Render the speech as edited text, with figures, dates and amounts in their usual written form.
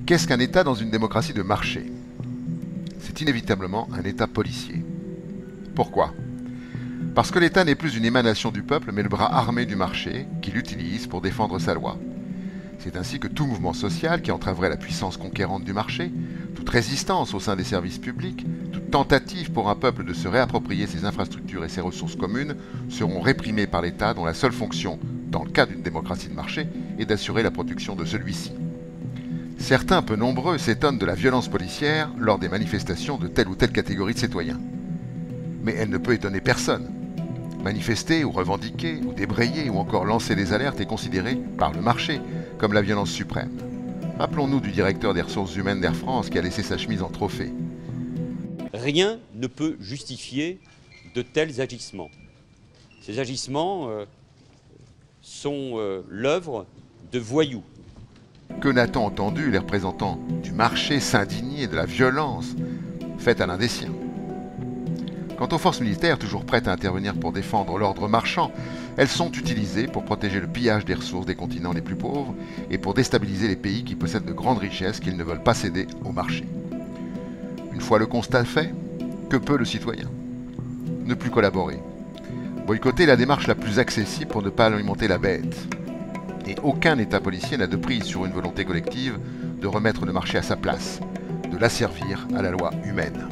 Qu'est-ce qu'un État dans une démocratie de marché? C'est inévitablement un État policier. Pourquoi? Parce que l'État n'est plus une émanation du peuple, mais le bras armé du marché, qui l'utilise pour défendre sa loi. C'est ainsi que tout mouvement social qui entraverait la puissance conquérante du marché, toute résistance au sein des services publics, toute tentative pour un peuple de se réapproprier ses infrastructures et ses ressources communes seront réprimées par l'État dont la seule fonction, dans le cas d'une démocratie de marché, est d'assurer la protection de celui-ci. Certains, peu nombreux, s'étonnent de la violence policière lors des manifestations de telle ou telle catégorie de citoyens. Mais elle ne peut étonner personne. Manifester ou revendiquer ou débrayer ou encore lancer des alertes est considéré par le marché comme la violence suprême. Rappelons-nous du directeur des ressources humaines d'Air France qui a laissé sa chemise en trophée. Rien ne peut justifier de tels agissements. Ces agissements sont l'œuvre de voyous. Que n'a-t-on entendu les représentants du marché s'indigner de la violence faite à l'un des siens? Quant aux forces militaires, toujours prêtes à intervenir pour défendre l'ordre marchand, elles sont utilisées pour protéger le pillage des ressources des continents les plus pauvres et pour déstabiliser les pays qui possèdent de grandes richesses qu'ils ne veulent pas céder au marché. Une fois le constat fait, que peut le citoyen? Ne plus collaborer. Boycotter la démarche la plus accessible pour ne pas alimenter la bête. Et aucun État policier n'a de prise sur une volonté collective de remettre le marché à sa place, de l'asservir à la loi humaine.